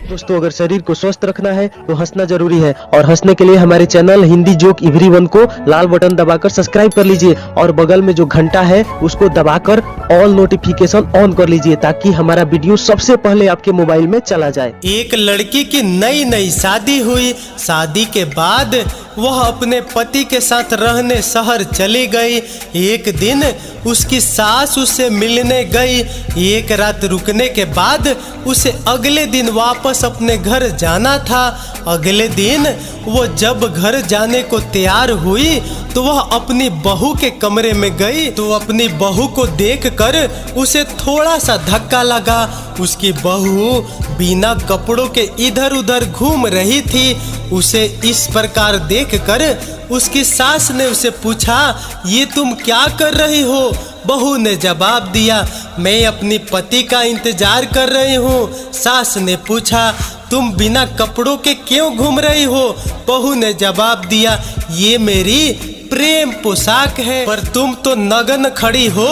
दोस्तों अगर शरीर को स्वस्थ रखना है तो हंसना जरूरी है और हंसने के लिए हमारे चैनल हिंदी जोक एवरीवन को लाल बटन दबाकर सब्सक्राइब कर लीजिए और बगल में जो घंटा है उसको दबाकर ऑल नोटिफिकेशन ऑन कर लीजिए ताकि हमारा वीडियो सबसे पहले आपके मोबाइल में चला जाए। एक लड़की की नई शादी हुई। शादी के बाद वह अपने पति के साथ रहने शहर चली गई। एक दिन उसकी सास उससे मिलने गई। एक रात रुकने के बाद उसे अगले दिन वापस अपने घर जाना था। अगले दिन वो जब घर जाने को तैयार हुई तो वह अपनी बहू के कमरे में गई तो अपनी बहू को देखकर उसे थोड़ा सा धक्का लगा। उसकी बहू बिना कपड़ों के इधर उधर घूम रही थी। उसे इस प्रकार देखकर उसकी सास ने उसे पूछा, ये तुम क्या कर रही हो? बहू ने जवाब दिया, मैं अपनी पति का इंतजार कर रही हूँ। सास ने पूछा, तुम बिना कपड़ों के क्यों घूम रही हो? बहू ने जवाब दिया, ये मेरी प्रेम पोशाक है। पर तुम तो नग्न खड़ी हो,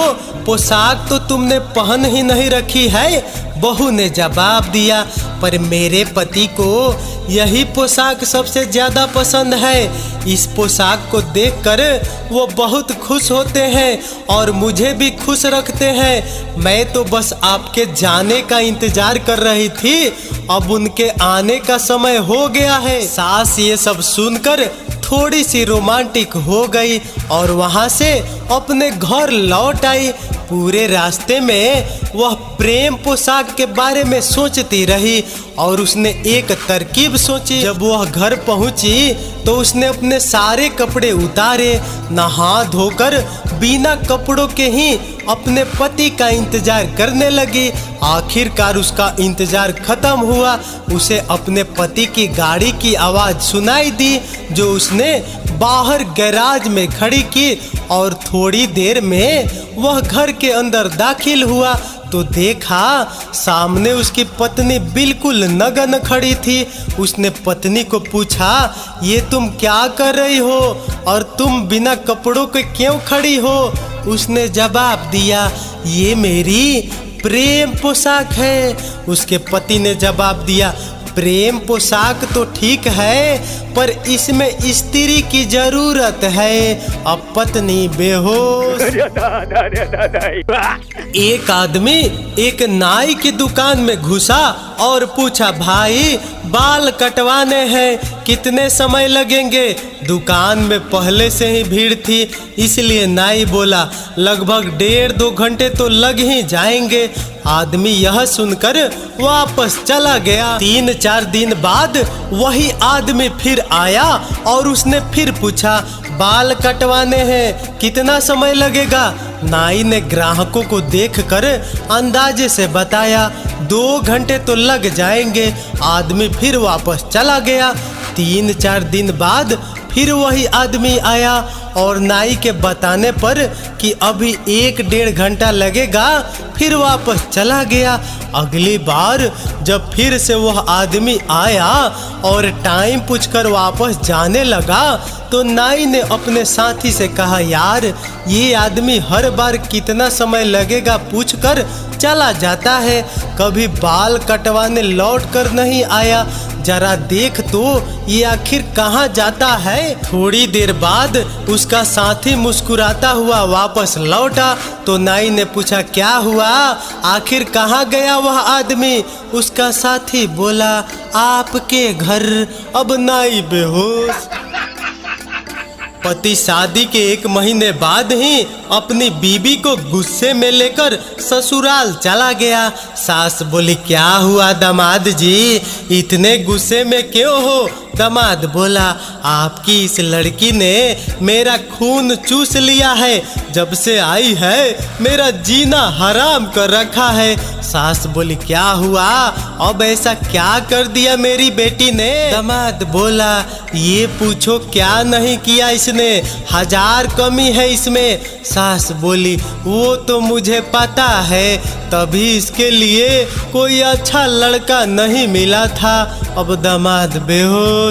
पोशाक तो तुमने पहन ही नहीं रखी है। बहू ने जवाब दिया, पर मेरे पति को यही पोशाक सबसे ज्यादा पसंद है। इस पोशाक को देखकर वो बहुत खुश होते हैं और मुझे भी खुश रखते हैं। मैं तो बस आपके जाने का इंतजार कर रही थी, अब उनके आने का समय हो गया है। सास ये सब सुनकर थोड़ी सी रोमांटिक हो गई और वहां से अपने घर लौट आई। पूरे रास्ते में वह प्रेम पोशाक के बारे में सोचती रही और उसने एक तरकीब सोची। जब वह घर पहुंची तो उसने अपने सारे कपड़े उतारे, नहा धोकर बिना कपड़ों के ही अपने पति का इंतजार करने लगी। आखिरकार उसका इंतजार खत्म हुआ। उसे अपने पति की गाड़ी की आवाज सुनाई दी जो उसने बाहर गैराज में खड़ी की और थोड़ी देर में वह घर के अंदर दाखिल हुआ तो देखा सामने उसकी पत्नी बिल्कुल नग्न खड़ी थी। उसने पत्नी को पूछा, ये तुम क्या कर रही हो और तुम बिना कपड़ों के क्यों खड़ी हो? उसने जवाब दिया, ये मेरी प्रेम पोशाक है। उसके पति ने जवाब दिया, प्रेम पोशाक तो ठीक है पर इसमें स्त्री की जरूरत है। अब पत्नी बेहोश। एक आदमी एक नाई की दुकान में घुसा और पूछा, भाई बाल कटवाने हैं, कितने समय लगेंगे? दुकान में पहले से ही भीड़ थी इसलिए नाई बोला, लगभग 1.5-2 घंटे तो लग ही जाएंगे। आदमी यह सुनकर वापस चला गया। 3-4 दिन बाद वही आदमी फिर आया और उसने फिर पूछा, बाल कटवाने हैं, कितना समय लगेगा? नाई ने ग्राहकों को देखकर अंदाजे से बताया, 2 घंटे तो लग जाएंगे। आदमी फिर वापस चला गया। 3-4 दिन बाद फिर वही आदमी आया और नाई के बताने पर कि अभी 1-1.5 घंटा लगेगा फिर वापस चला गया। अगली बार जब फिर से वह आदमी आया और टाइम पूछकर वापस जाने लगा तो नाई ने अपने साथी से कहा, यार ये आदमी हर बार कितना समय लगेगा पूछकर चला जाता है, कभी बाल कटवाने लौट कर नहीं आया। जरा देख तो ये आखिर कहाँ जाता है। थोड़ी देर बाद उसका साथी मुस्कुराता हुआ वापस लौटा तो नाई ने पूछा, क्या हुआ, आखिर कहाँ गया वह आदमी? उसका साथी बोला, आपके घर। अब नाई बेहोश। पति शादी के 1 महीने बाद ही अपनी बीबी को गुस्से में लेकर ससुराल चला गया। सास बोली, क्या हुआ दामाद जी, इतने गुस्से में क्यों हो? दामाद बोला, आपकी इस लड़की ने मेरा खून चूस लिया है, जब से आई है मेरा जीना हराम कर रखा है। सास बोली, क्या हुआ, अब ऐसा क्या कर दिया मेरी बेटी ने? दामाद बोला, ये पूछो क्या नहीं किया इसने, 1000 कमी है इसमें। सास बोली, वो तो मुझे पता है, तभी इसके लिए कोई अच्छा लड़का नहीं मिला था। अब दामाद बेहोश।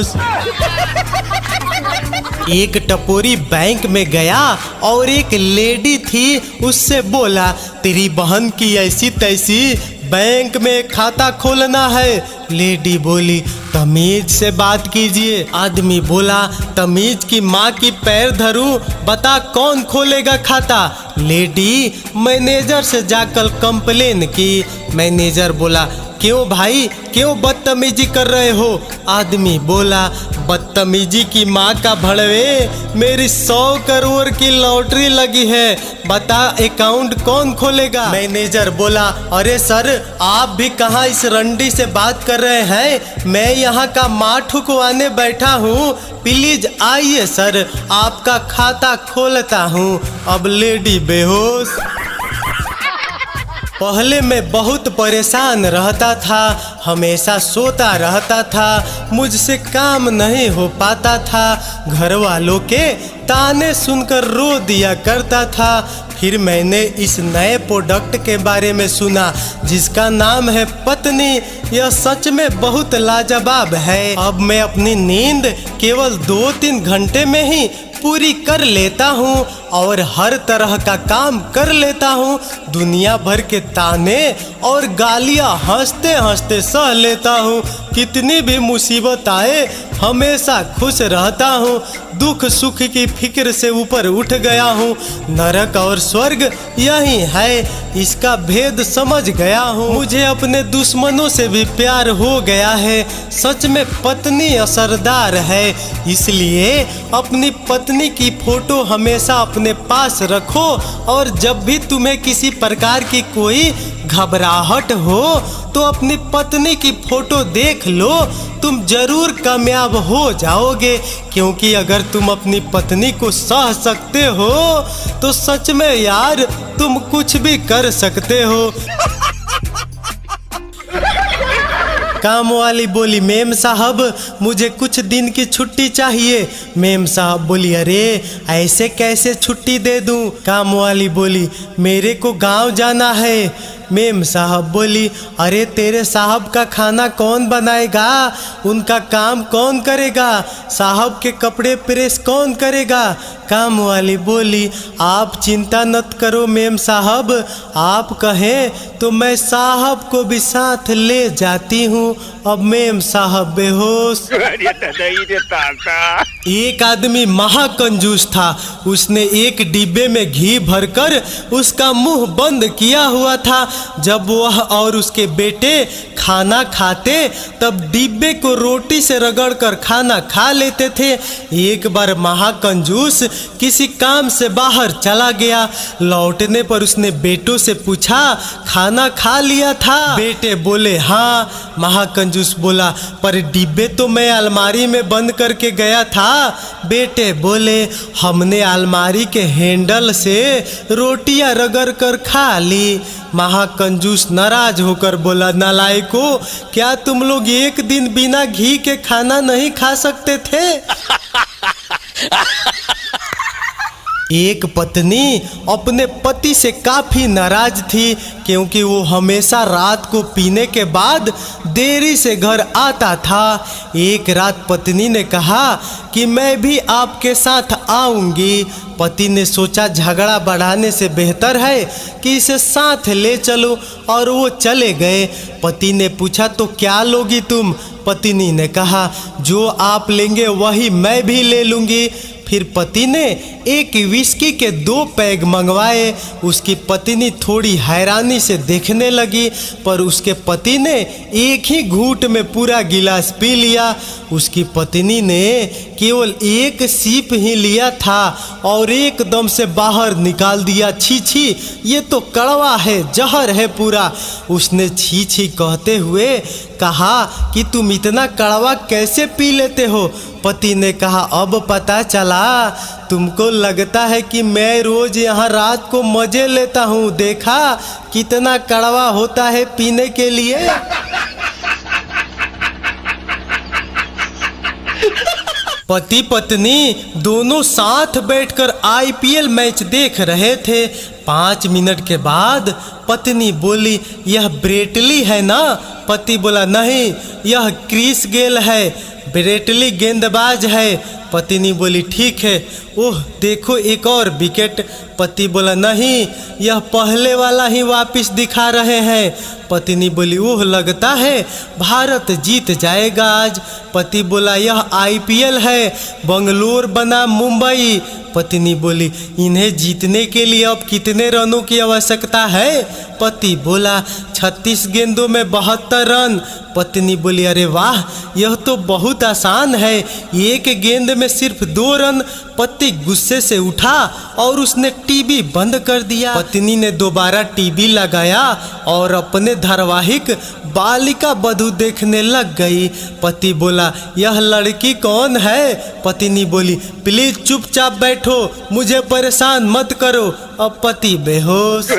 एक टपोरी बैंक में गया और एक लेडी थी उससे बोला, तेरी बहन की ऐसी तैसी बैंक में खाता खोलना है। लेडी बोली तमीज से बात कीजिए। आदमी बोला तमीज की माँ की पैर धरूं, बता कौन खोलेगा खाता। लेडी मैनेजर से जाकर कंप्लेन की। मैनेजर बोला क्यों भाई, क्यों बदतमीजी कर रहे हो। आदमी बोला बदतमीजी की माँ का भड़वे, मेरी 100 करोड़ की लॉटरी लगी है, बता अकाउंट कौन खोलेगा। मैनेजर बोला अरे सर आप भी कहाँ इस रंडी से बात कर रहे हैं, मैं यहाँ का माँ ठुकवाने बैठा हूँ, प्लीज आइए सर आपका खाता खोलता हूँ। अब लेडी बेहोश। पहले मैं बहुत परेशान रहता था, हमेशा सोता रहता था, मुझसे काम नहीं हो पाता था, घर वालों के ताने सुनकर रो दिया करता था। फिर मैंने इस नए प्रोडक्ट के बारे में सुना जिसका नाम है पत्नी। यह सच में बहुत लाजवाब है। अब मैं अपनी नींद केवल 2-3 घंटे में ही पूरी कर लेता हूँ और हर तरह का काम कर लेता हूँ। दुनिया भर के ताने और गालियाँ हंसते हंसते सह लेता हूँ। कितनी भी मुसीबत आए हमेशा खुश रहता हूँ। दुख सुख की फिक्र से ऊपर उठ गया हूँ। नरक और स्वर्ग यही है, इसका भेद समझ गया हूँ। मुझे अपने दुश्मनों से भी प्यार हो गया है। सच में पत्नी असरदार है, इसलिए अपनी पत्नी की फोटो हमेशा अपने पास रखो और जब भी तुम्हें किसी प्रकार की कोई घबराहट हो तो अपनी पत्नी की फोटो देख लो, तुम जरूर कामयाब हो जाओगे। क्योंकि अगर तुम अपनी पत्नी को सह सकते हो तो सच में यार तुम कुछ भी कर सकते हो। काम वाली बोली मेम साहब मुझे कुछ दिन की छुट्टी चाहिए। मेम साहब बोली अरे ऐसे कैसे छुट्टी दे दूं। काम वाली बोली मेरे को गांव जाना है। मेम साहब बोली अरे तेरे साहब का खाना कौन बनाएगा, उनका काम कौन करेगा, साहब के कपड़े प्रेस कौन करेगा। काम वाली बोली आप चिंता मत करो मेम साहब, आप कहें तो मैं साहब को भी साथ ले जाती हूँ। अब मेम साहब बेहोश। एक आदमी महाकंजूस था, उसने एक डिब्बे में घी भरकर उसका मुंह बंद किया हुआ था। जब वह और उसके बेटे खाना खाते तब डिब्बे को रोटी से रगड़कर खाना खा लेते थे। एक बार महाकंजूस किसी काम से बाहर चला गया। लौटने पर उसने बेटों से पूछा खाना खा लिया था। बेटे बोले हाँ। महाकंजूस बोला पर डिब्बे तो मैं अलमारी में बंद करके गया था। बेटे बोले हमने अलमारी के हैंडल से रोटियां रगड़ कर खा ली। महाकंजूस नाराज होकर बोला नालायको, क्या तुम लोग एक दिन बिना घी के खाना नहीं खा सकते थे। एक पत्नी अपने पति से काफी नाराज थी क्योंकि वो हमेशा रात को पीने के बाद देरी से घर आता था। एक रात पत्नी ने कहा कि मैं भी आपके साथ आऊंगी। पति ने सोचा झगड़ा बढ़ाने से बेहतर है कि इसे साथ ले चलो और वो चले गए। पति ने पूछा तो क्या लोगी तुम। पत्नी ने कहा जो आप लेंगे वही मैं भी ले लूंगी। फिर पति ने एक विस्की के 2 पैग मंगवाए। उसकी पत्नी थोड़ी हैरानी से देखने लगी पर उसके पति ने एक ही घूंट में पूरा गिलास पी लिया। उसकी पत्नी ने केवल एक सीप ही लिया था और एकदम से बाहर निकाल दिया। छी छी ये तो कड़वा है, जहर है पूरा। उसने छी छी कहते हुए कहा कि तुम इतना कड़वा कैसे पी लेते हो। पति ने कहा अब पता चला, तुमको लगता है कि मैं रोज यहाँ रात को मजे लेता हूँ, देखा कितना कड़वा होता है पीने के लिए। पति पत्नी दोनों साथ बैठकर IPL मैच देख रहे थे। 5 मिनट के बाद पत्नी बोली यह ब्रेटली है ना। पति बोला नहीं यह क्रिस गेल है। ब्रेटली गेंदबाज है। पत्नी बोली ठीक है। ओह देखो एक और विकेट। पति बोला नहीं, यह पहले वाला ही वापस दिखा रहे हैं। पत्नी बोली ओह लगता है भारत जीत जाएगा आज। पति बोला यह IPL है, बंगलोर बनाम मुंबई। पत्नी बोली इन्हें जीतने के लिए अब कितने रनों की आवश्यकता है? पति बोला 36 गेंदों में 72 रन। पत्नी बोली अरे वाह, यह तो बहुत आसान है, एक गेंद में सिर्फ 2 रन। पति गुस्से से उठा और उसने टीवी बंद कर दिया। पत्नी ने दोबारा टीवी लगाया और अपने धारावाहिक बालिका बधू देखने लग गई। पति बोला यह लड़की कौन है? पत्नी बोली प्लीज चुपचाप बैठो, मुझे परेशान मत करो। अब पति बेहोश।